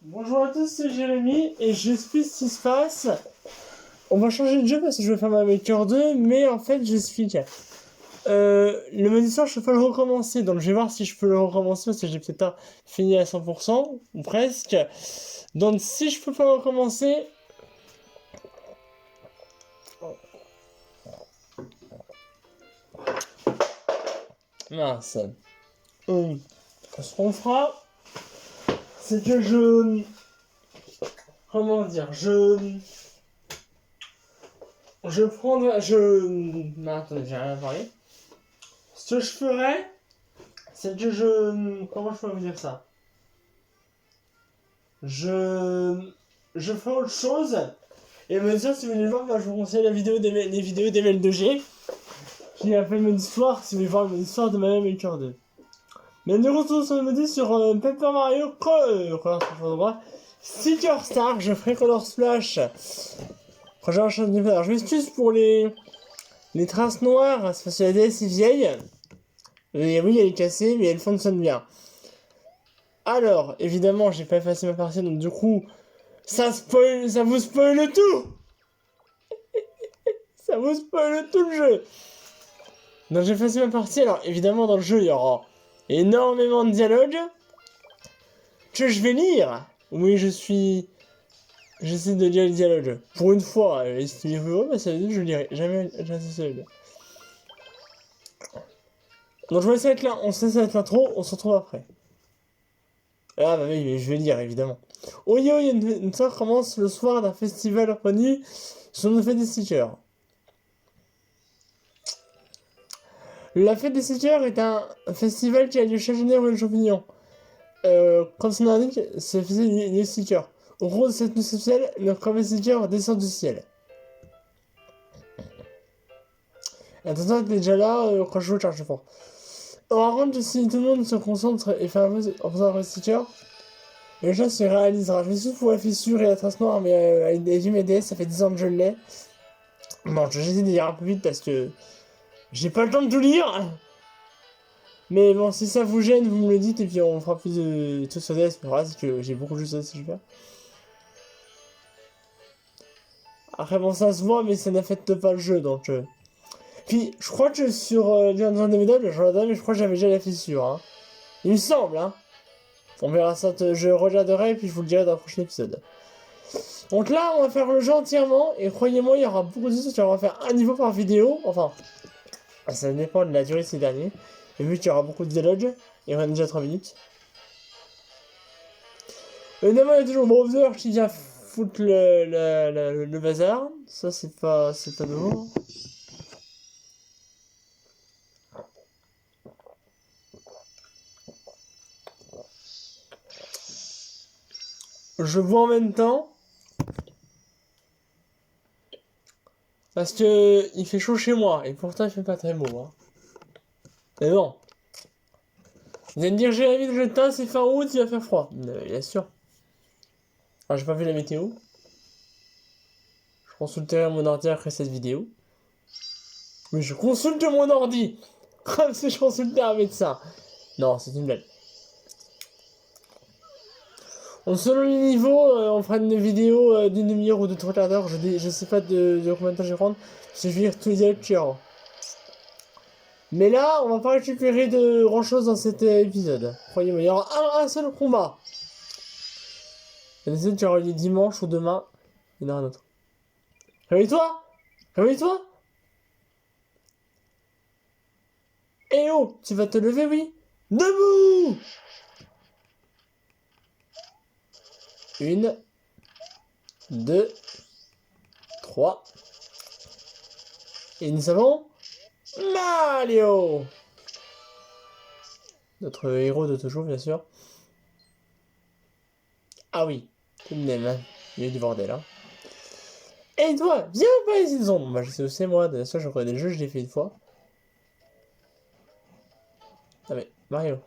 Bonjour à tous, c'est Jérémy et j'explique ce qui se passe. On va changer de jeu parce que je vais faire ma Maker 2, mais en fait j'explique. Le mode histoire, je peux pas le recommencer, donc je vais voir si je peux le recommencer parce que j'ai peut-être pas fini à 100% ou presque. Donc si je peux pas recommencer, mince. Ce qu'on fera, c'est que comment dire, je prendrai, non, attendez, j'ai rien à parler. Ce que je ferai, c'est que comment je peux vous dire ça? Je ferai autre chose. Et me dire, si vous voulez voir, je vous conseille les vidéos d'ML2G. Qui a fait mon histoire, si vous voulez voir mon histoire de ma Maker 2. Mais nous retrouvons sur le mode sur Paper Mario Sticker Star. Je ferai Color Splash. Prochain chance de niveau. Alors je m'excuse pour les traces noires, parce que la DS est vieille. Et oui, elle est cassée, mais elle fonctionne bien. Alors, évidemment, j'ai pas effacé ma partie, donc du coup, ça vous spoil tout. Ça vous spoil tout le jeu. Donc j'ai effacé ma partie, alors évidemment dans le jeu il y aura énormément de dialogues que je vais lire. Oui, j'essaie de lire les dialogues. Pour une fois, si tu veux, bah, ça veut dire que je lirai jamais un seul. Donc je vais essayer là, on se laisse avec l'intro, on se retrouve après. Ah bah oui, mais je vais lire évidemment. Oyo, une soirée commence le soir d'un festival reconnu sur une fête des stickers. La fête des stickers est un festival qui a lieu chaque année au Royaume Champignon. Comme son indique, c'est le festival des stickers. Au cours de cette nuit spéciale, le premier sticker descend du ciel. Attention, t'es déjà là quand je joue au charge fort. On rentre si tout le monde se concentre et fait un peu en faisant un sticker, le jeu se réalisera. Je me suis pour la fissure et la trace noire, mais avec des DS, ça fait 10 ans que je l'ai. Bon, j'essaie de lire un peu vite parce que j'ai pas le temps de tout lire. Mais bon, si ça vous gêne, vous me le dites et puis on fera plus de trucs sur DS. Mais voilà, c'est que j'ai beaucoup de jeux sur DS que je vais faire. Après, bon, ça se voit, mais ça n'affecte pas le jeu donc. Puis, je crois que sur dans des médailles, mais je crois que j'avais déjà la fissure. Hein. Il me semble, hein. On verra ça, je regarderai et puis je vous le dirai dans le prochain épisode. Donc là, on va faire le jeu entièrement et croyez-moi, il y aura beaucoup de choses. On va faire un niveau par vidéo. Enfin, ça dépend de la durée de ces derniers. Et vu qu'il y aura beaucoup de dialogues, il y aura déjà 3 minutes. Évidemment, il y a toujours Browser qui vient foutre le bazar. Ça, c'est pas nouveau. Je vois en même temps. Parce que il fait chaud chez moi. Et pourtant, il fait pas très beau. Hein. Mais bon. Vous allez me dire, Jérémy, le jetin, c'est fin août, il va faire froid. Bien sûr. Alors, j'ai pas vu la météo. Je consulterai mon ordi après cette vidéo. Mais je consulte mon ordi comme si je consultais un médecin. Non, c'est une blague. Selon les niveaux, on fera une vidéo d'une demi-heure ou de 3 quarts d'heure. Je sais pas de combien de temps je vais prendre. Si je vais lire tous les dialogues qu'il y aura. Mais là, on va pas récupérer de grand chose dans cet épisode. Croyez-moi, il y aura un seul combat. Il y a des épisodes qui aura lieu dimanche ou demain. Il y en aura un autre. Réveille-toi! Réveille-toi! Eh oh! Tu vas te lever, oui? Debout! 1, 2, 3. Et nous avons Mario! Notre héros de toujours, bien sûr. Ah oui, tout de même, hein. Il y a eu du bordel, hein. Et toi, viens pas ici, disons. Bah, je sais où c'est, moi. De ça, je connais le jeu, je l'ai fait une fois. Ah, mais, Mario.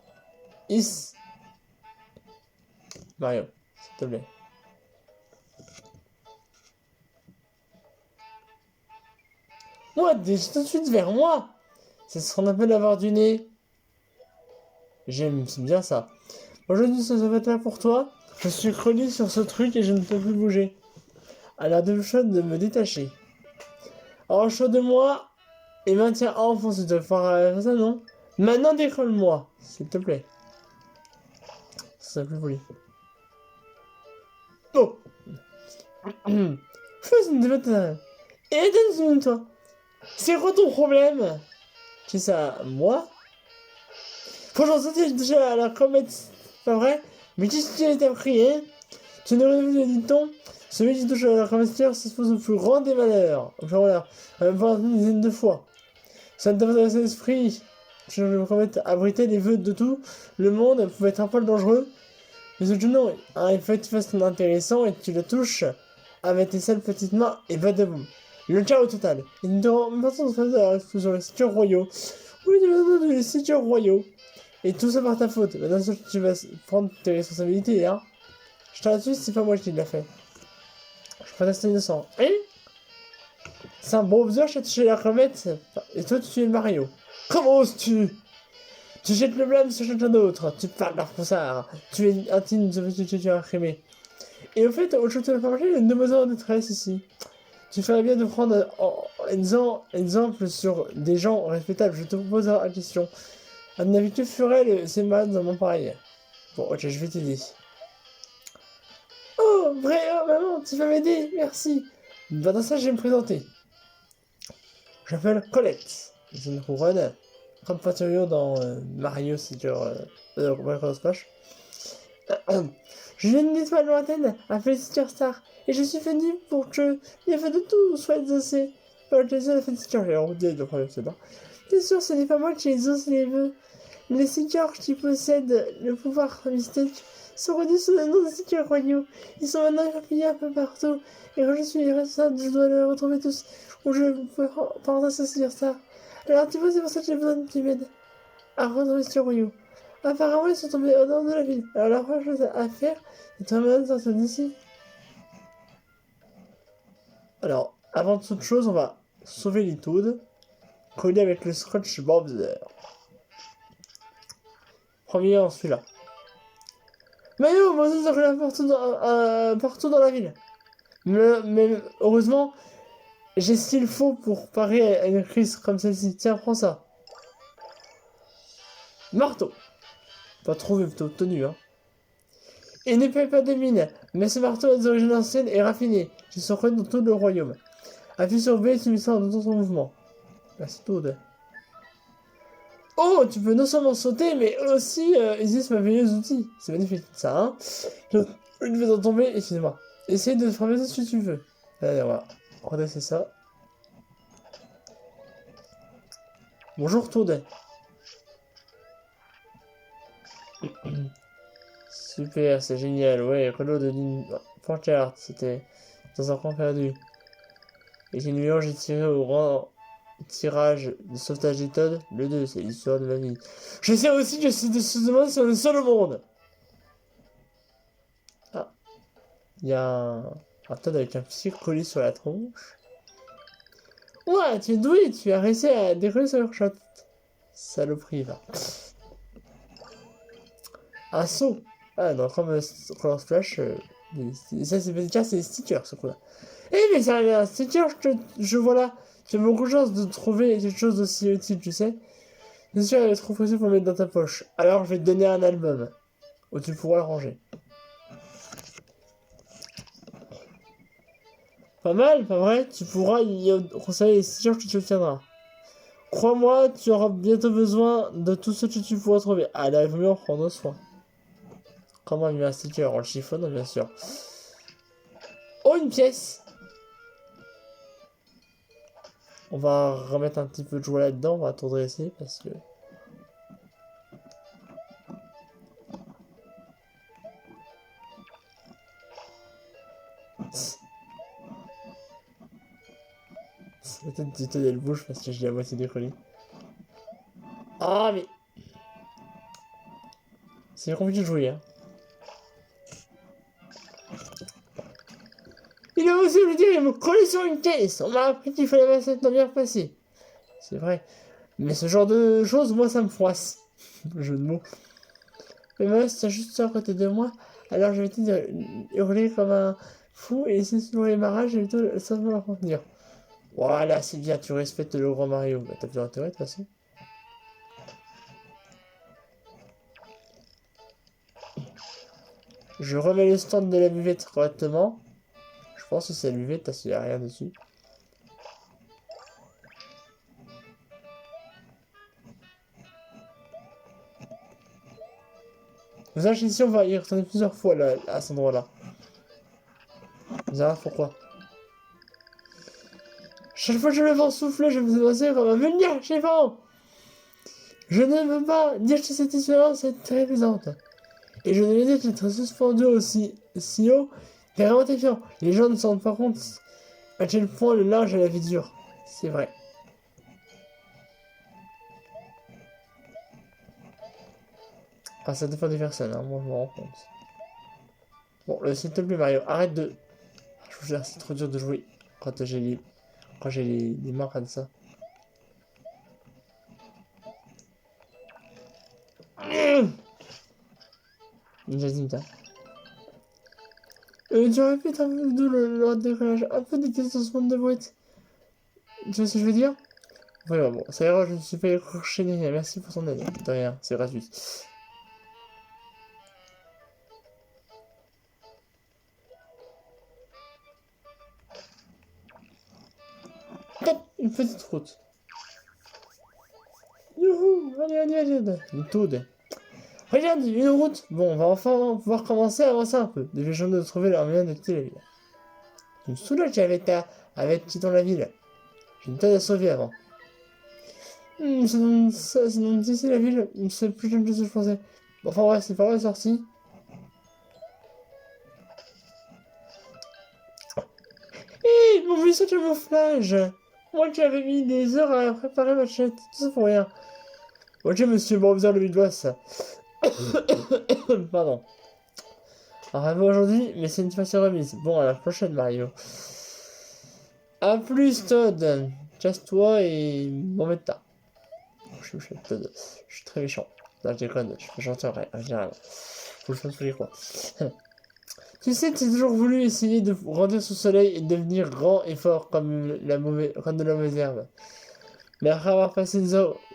Mario, s'il te plaît. Moi, tout de suite vers moi. C'est ce qu'on appelle avoir du nez. J'aime bien ça. Aujourd'hui, ça va être là pour toi. Je suis collé sur ce truc et je ne peux plus bouger. À l'air de chaud de me détacher. Alors chaud de moi et maintiens en fond s'il te faire ça, non? Maintenant décolle-moi, s'il te plaît. C'est plus poli. Oh! Fais une défaite. Et donne-toi. C'est quoi ton problème? Tu sais ça, moi? Franchement, ça t'es déjà à la comète, pas vrai? Mais qu'est-ce que tu as été pris, hein? Tu ne revenu dit-on? Celui qui touche à la comète s'expose au plus grand des malheurs. Enfin voilà, une dizaine de fois. Ça ne t'intéresse à l'esprit. Je me promets abriter les vœux de tout. Le monde pouvait être un peu dangereux. Mais ce non, il faut que tu fasses ton intéressant et tu le touches avec tes seules petites mains et va debout. Le chaos total. Et nous devons maintenant faire de la explosion des situres royaux. Oui, nous des situres royaux. Et tout ça par ta faute. Maintenant, tu vas prendre tes responsabilités, hein. Je t'en assure, c'est pas moi qui l'ai fait. Je proteste innocent. Hein? C'est un bon observe, j'ai touché la comète. Et toi, tu es Mario. Comment oses-tu? Tu jettes le blâme sur quelqu'un d'autre. Tu parles d'Arfoussard. Tu es intime de ce que tu as imprimé. Et au fait, au lieu de parler, il y a une demoiselle en détresse ici. Tu ferais bien de prendre un exemple sur des gens respectables. Je te propose la question. À mon avis, que ferait ces mal dans mon pareil? Bon, ok, je vais t'aider. Oh, vrai, oh, maman, tu vas m'aider, merci. Bah, dans ça, je vais me présenter. Je m'appelle Colette. J'ai une couronne. Comme Patrio dans Mario, c'est genre Breath Splash. Je viens d'une étoile lointaine, appelée Sister Star, et je suis venu pour que les feux de tout soient exaucés. Par le plaisir de la fête Sister, j'ai redit le problème, c'est pas. Bien sûr, ce n'est pas moi qui exauce les vœux. Les Seekers qui possèdent le pouvoir mystique sont connus sous le nom de Seekers royaux. Ils sont maintenant éparpillés un peu partout, et quand je suis responsable, je dois les retrouver tous, ou je peux penser à Sister Star. Alors, tu vois, c'est pour ça que j'ai besoin de tu m'aides à retrouver Seekers royaux. Apparemment, ils sont tombés au nord de la ville. Alors, la première chose à faire, c'est de trouver de sortir d'ici. Alors, avant toute chose, on va sauver les Toads, collé avec le Scotch Bowser. Premier, celui-là. Mario, moi aussi, ça relève partout dans la ville. Mais heureusement, j'ai ce qu'il faut pour parer à une crise comme celle-ci. Tiens, prends ça. Marteau. Pas trouvé, plutôt obtenu, hein. Il ne paye pas de mine, mais ce marteau est d'origine ancienne et raffiné. Qui se reconnaît dans tout le royaume. Appuie sur B et tu mets ça dans ton mouvement. Merci, Toad. Oh, tu peux non seulement sauter, mais aussi utiliser ce merveilleux outil. C'est magnifique, ça, hein. Je vais en tomber, excusez-moi. Essaye de frapper si tu veux. Allez, on va redresser ça. Bonjour, Toad. Super, c'est génial. Ouais, reload de ligne. Pancart, c'était dans un camp perdu. Et j'ai une mélange et tiré au grand tirage de sauvetage des Toads. Le 2, c'est l'histoire de ma vie. Je sais aussi que c'est de ce monde sur le seul au monde. Ah. Il y a un Toad avec un petit collé sur la tronche. Ouais, tu es doué, tu as réussi à décoller sur leur shot. Saloperie, va. Un saut. Ah non, comme Color Splash, ça c'est déjà c'est des stickers ce coup-là. Eh mais ça un sticker, je vois là. J'ai beaucoup de chance de trouver quelque chose d'aussi utile, tu sais. Bien sûr, elle est trop précieux pour mettre dans ta poche. Alors je vais te donner un album où tu pourras le ranger. Pas mal, pas vrai? Tu pourras y conserver les stickers que tu obtiendras. Crois-moi, tu auras bientôt besoin de tout ce que tu pourras trouver. Allez, il vaut mieux en prendre soin. Comment il met un sticker? On le chiffonne, bien sûr. Oh, une pièce! On va remettre un petit peu de joie là-dedans, on va tout dresser parce que... Peut-être du tout elle bouge parce que je l'ai à moitié décollé. Ah mais... C'est compliqué de jouer, hein. Il a osé me dire et me coller sur une caisse. On m'a appris qu'il fallait pas s'être bien passé. C'est vrai. Mais ce genre de choses, moi, ça me froisse. Jeu de mots. Mais moi, c'est juste à côté de moi. Alors je vais te dire, hurler comme un fou et essayer de soulever les marrages et plutôt simplement leur contenir. Voilà, c'est bien, tu respectes le grand Mario. Bah, t'as plus intérêt de toute façon. Je remets le stand de la buvette correctement. Je pense que c'est la buvette parce qu'il n'y a rien dessus. Vous savez, ici, on va y retourner plusieurs fois là, à cet endroit-là. Vous allez voir pourquoi. Chaque fois que je le vent souffler, je me demandais comment venir chez vent. Je ne veux pas dire que cette expérience est très plaisante. Et je ne vais dire qu'être suspendu aussi si haut est vraiment terrifiant. Les gens ne se rendent pas compte à quel point le large est la vie dure. C'est vrai. Ah, ça dépend des personnes, hein. Moi je me rends compte. Bon, s'il te plaît Mario, arrête de... Je vous jure, c'est trop dur de jouer quand j'ai les mains comme ça. Ninja Zinta. Tu répètes un peu le décollage, un peu de détestation de boîte. Tu vois ce que je veux dire? Voilà, bon, ça ira, je ne suis pas accroché ni rien. Merci pour ton aide. De rien, c'est gratuit. Hop, une petite route. Youhou, allez, allez, allez. Une taude. Regarde, une route. Bon, on va enfin pouvoir commencer à avancer un peu. Déjà, j'en ai trouvé leur moyen de quitter la ville. Tu me soulages avec quittant la ville. J'ai une tonne à sauver avant. C'est donc d'ici la ville, c'est plus jeune que ce que je pensais. Bon, enfin ouais, c'est pas mal sorti. Hé, mon vaisseau de camouflage. Moi qui avais mis des heures à préparer ma chatte, tout ça pour rien. Ok, monsieur, bon, besoin le midboss. Pardon. Alors, aujourd'hui, mais c'est une facile remise. Bon, à la prochaine, Mario. A plus, Todd. Casse-toi et m'en mets ta. Todd. Je suis très méchant. Non, je déconne, je suis gentil en général. Faut le faire tous les quoi. Tu sais, tu as toujours voulu essayer de grandir sous le soleil et devenir grand et fort comme de la mauvaise herbe. Mais après avoir passé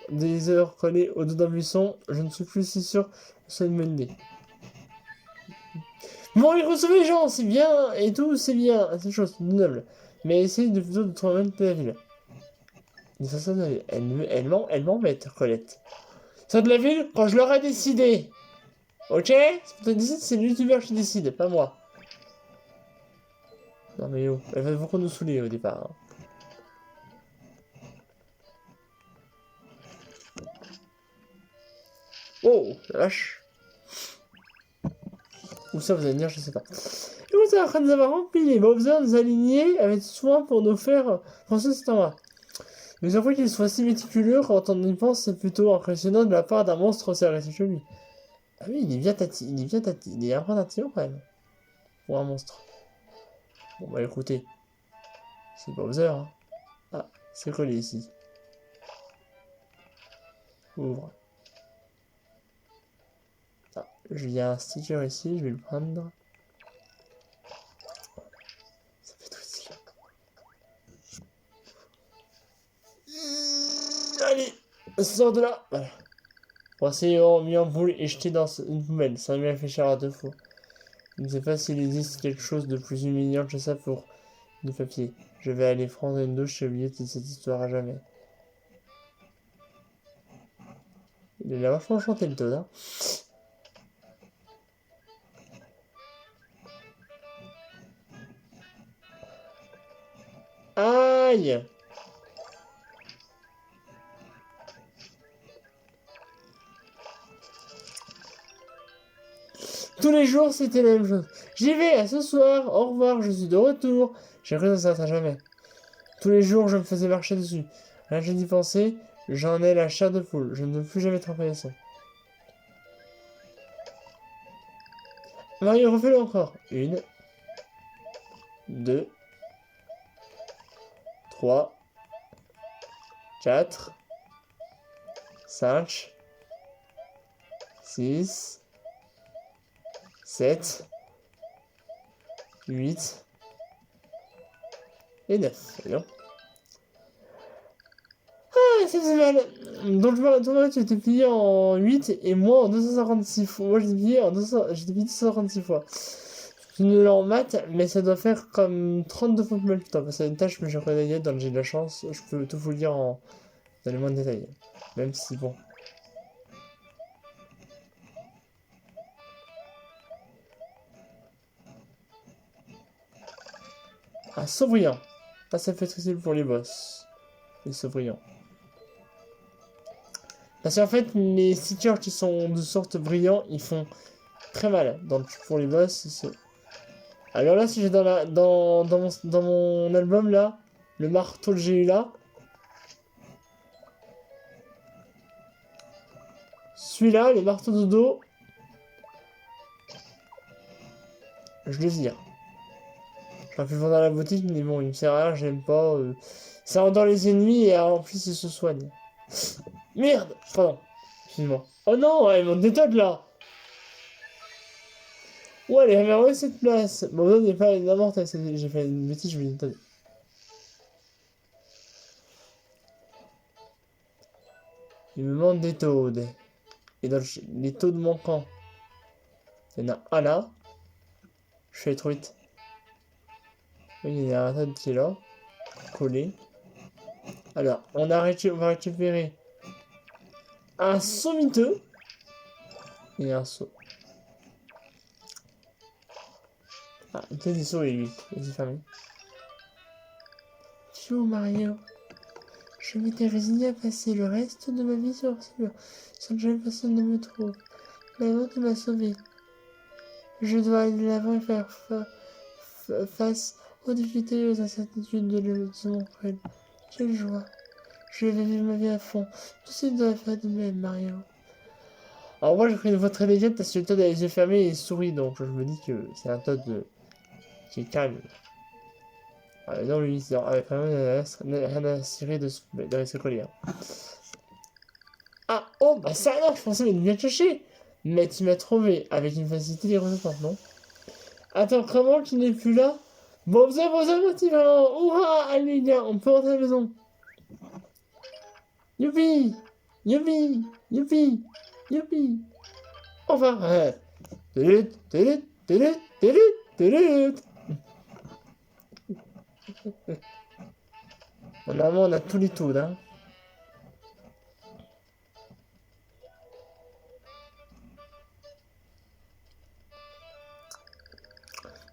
des heures collées au dos d'un buisson, je ne suis plus si sûr que c'est une bonne idée. Bon, il sauver les gens, c'est bien, et tout, c'est bien, c'est une chose noble. Mais essaye plutôt de trouver la ville. Mais ça de la ville. Elle m'embête, Colette. Ça de la ville, quand je l'aurai décidé. Ok? C'est le youtubeur qui décide, pas moi. Non mais yo, elle va beaucoup nous saouler au départ. Hein. Oh, la vache. Où ça, vous allez me dire, je sais pas. Et vous êtes en train de nous avoir rempli les Bowser, nous aligner avec soin pour nous faire penser c'est en bas. Mais après qu'il soit si méticuleux, quand on y pense, c'est plutôt impressionnant de la part d'un monstre aussi agressif chez lui. Ah oui, il est un peu tatillon quand même. Pour un monstre. Bon bah écoutez, c'est Bowser. Hein. Ah, c'est collé ici. Ouvre. Ah, il y a un sticker ici, je vais le prendre. Ça fait tout ici. Allez, sors de là. Voilà. Voici mis en boule et jeté dans une poubelle. Ça m'a fait cher à 2 fois. Je ne sais pas s'il existe quelque chose de plus humiliant que ça pour du papier. Je vais aller prendre une douche et oublier toute cette histoire à jamais. Il a vachement chanté le Toad, hein. Aïe! Tous les jours, c'était la même chose. J'y vais, à ce soir, au revoir, je suis de retour. J'ai cru que ça s'arrêterait jamais. Tous les jours, je me faisais marcher dessus. Rien que d'y penser, j'en ai la chair de poule. Je ne veux plus jamais travailler ça. Mario, refais-le encore. 1, 2, 3, 4, 5, 6, 7, 8 et 9. Voyons. Ah, ça faisait mal. Donc, toi, tu étais plié en 8 et moi en 256 fois. Moi, j'étais plié en 200, j'étais plié 256 fois. Je ne l'en maths, mais ça doit faire comme 32 fois plus mal que toi. Parce que c'est une tâche que j'ai regardé dans le J'ai de la chance. Je peux tout vous le dire dans les moindres détails. Même si, bon. Ah, Sauvriant. Ah, ça fait facile pour les boss. Les Sauvrillants. Parce qu'en fait, les stickers qui sont de sorte brillants, ils font très mal. Donc, pour les boss, alors là, si j'ai dans mon album, là, le marteau que j'ai eu là, celui-là, le marteau de dos, je le vire. J'aurais pu le vendre à la boutique, mais bon, il me sert à rien, j'aime pas. Ça endort les ennemis et en plus, il se soigne. Merde! Pardon. Excuse-moi. Oh non, ouais, mon méthode là! Ouais, elle avait enlevé cette place. Bon, non, n'est pas n'importe quoi. J'ai fait une bêtise, je vais une. Il me manque des taudes. Et dans les taudes manquants, il y en a un là. Je fais trop vite. Oui, il y a un tas qui est là. Collé. Alors, on va récupérer un saut miteux. Et un saut. Ah, peut-être des sauts, lui. Vas-y, fermé. Tio Mario. Je m'étais résigné à passer le reste de ma vie sur ce mur, sans que jamais personne ne me trouve. Maintenant, tu m'as sauvé. Je dois aller de l'avant et faire face aux difficultés et aux incertitudes de mon frère. Quelle joie. Je vais vivre ma vie à fond. Tu sais, tu dois faire de même, Mario. Alors moi, j'ai pris une voix très délicate parce que le Toad a les yeux fermés et il sourit, donc je me dis que c'est un Toad qui est calme. Non, lui, il avait vraiment rien à cirer de ce collier. Hein. Ah, oh, bah ça alors, je pensais bien te chercher. Mais tu m'as trouvé avec une facilité déroutante, non? Attends, comment tu n'es plus là? Bon, vous avez mon petit vraiment. Ouah, allez, gars, on peut rentrer à la maison. Youpi! Youpi! Youpi! Youpi! Enfin, ouais. Tulut, tulut, tulut, tulut, tulut. Normalement, on a tous les tours, hein.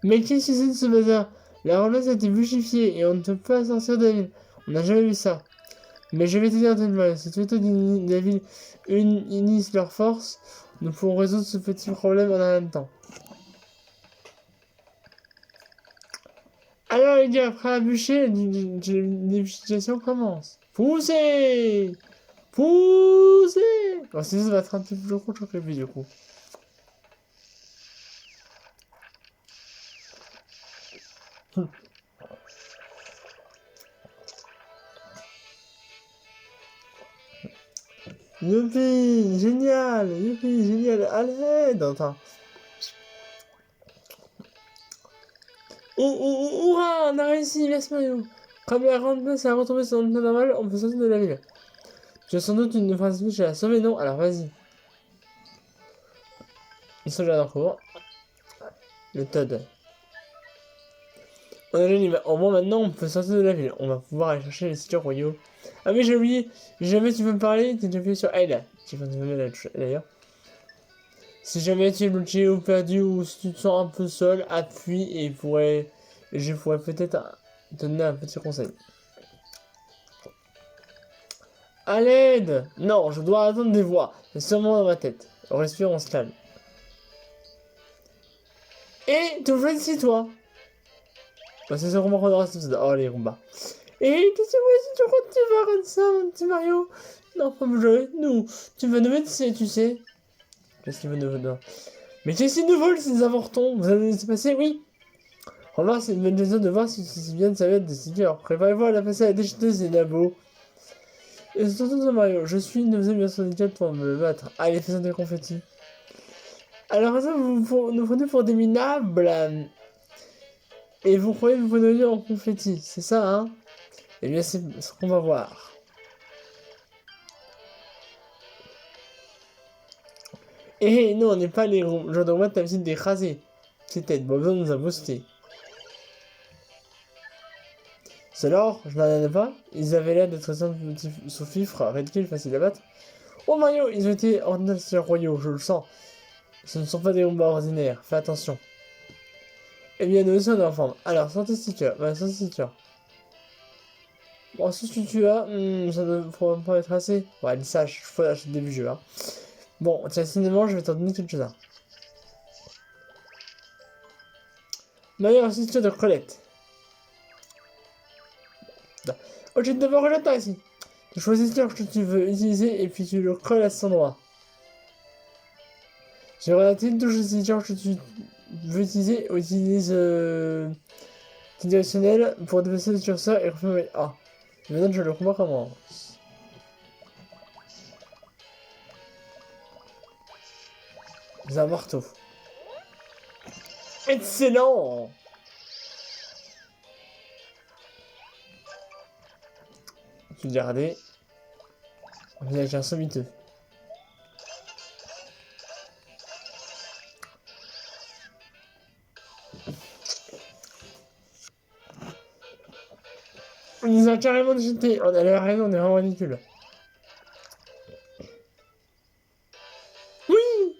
Mais qu'est-ce que c'est de ce bazar? La ramasse a été buchifiée et on ne peut pas sortir de la ville. On n'a jamais vu ça. Mais je vais te dire de mal. Si toutes les villes unissent leurs forces, nous pourrons résoudre ce petit problème en un même temps. Alors les gars, après la bûcher, l'éducation commence. Poussez! Poussez! Bon, sinon ça va être un petit peu plus court que prévu du coup. Youpi! Génial! Youpi! Génial! Allez! Attends. Ouah! On a réussi! Merci Mario! Comme la grande place a retrouvé son état normal, on peut sortir de la ville. Tu as sans doute une phrase à la sauver, non? Alors vas-y. Ils sont déjà en cours. Le Toad. On a gagné. Au moins maintenant, on peut sortir de la ville. On va pouvoir aller chercher les sites royaux. Ah mais j'ai oublié. Jamais tu veux me parler, t'es déjà appuyé sur L. Tu vas te mettre d'ailleurs. Si jamais tu es bloqué ou perdu ou si tu te sens un peu seul, appuie et je pourrais peut-être te donner un petit conseil. À l'aide! Non, je dois attendre des voix. C'est seulement dans ma tête. On respire, on se calme. Et tu fais ici, toi. Bah, c'est vraiment qu'on aura tout ça. Oh, les Roomba. Et qu'est-ce que si tu crois que tu vas rendre ça, mon petit Mario? Non, pas me jouer. Nous, tu vas nous mettre, tu sais. Qu'est-ce qu'il veut nous donner? Mais qu'est-ce qu'ils nous volent, ces avortons? Vous allez laisser passer? Oui. Remarque, c'est une bonne raison de voir si c'est bien de sa de stickers. Préparez-vous à la passer à la déchiqueteuse des labos. Et surtout de Mario, je suis une deuxième version des pour me battre. Allez, fais ça des confettis. Alors ça, vous nous prenez pour des minables. Et vous croyez vous donner en confetti, c'est ça, hein? Eh bien, c'est ce qu'on va voir. Et non, on n'est pas les genre de robots à visite d'écraser. C'était pas besoin de nous a boosté. Alors, je n'en avais pas. Ils avaient l'air d'être sous-fifres, Red Kill, facile à battre. Oh Mario, ils ont été ordinateurs royaux, je le sens. Ce ne sont pas des combats ordinaires, fais attention. Eh bien, nous aussi on est en forme. Alors, santé sticker, ouais, santé sticker. Bon, si tu as, ça ne pourra pas être assez. Ouais, elle sache, faut lâcher le début du jeu, hein. Bon, tiens, cinéma, je vais t'en donner quelque chose. Meilleure sticker de Colette. Ok, d'abord, j'attends ici. Tu choisis le que tu veux utiliser et puis tu le colles à cet endroit. J'ai relaté une touche de que tu veux utiliser ou utilise directionnel pour déplacer le curseur et refermer A. Maintenant, je le comprends comment. C'est un marteau. Excellent! Tu vais regarder. On est avec un sommiteux. On nous a carrément jeté. On a l'air raison, on est vraiment ridicule. Oui!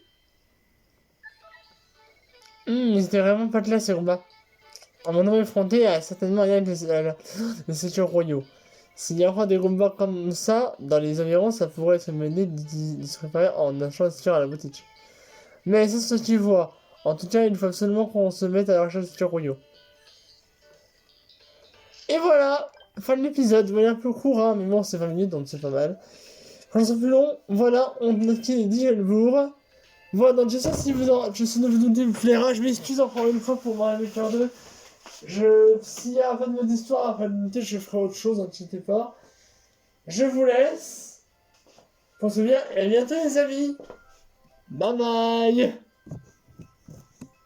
Ils étaient vraiment pas classe ces combats. En mon nom effronté, a certainement rien que les séjours royaux. S'il y a encore des combats comme ça dans les environs, ça pourrait se mener de se préparer en achetant des à la boutique. Mais c'est ce que tu vois. En tout cas, il faut absolument qu'on se mette à la recherche des séjours royaux. Et voilà, fin de l'épisode. Voilà, un peu court, hein, mais bon, c'est 20 minutes, donc c'est pas mal. Quand c'est plus long, voilà, on a quitté Digelbourg. Voilà, donc j'espère si vous en... Je sais que vous vous plaira. Je m'excuse encore une fois pour Mario Kart 2. S'il y a pas de mode d'histoire après de noter, je ferai autre chose, n'inquiétez pas. Je vous laisse. Pensez bien et à bientôt les amis. Bye bye.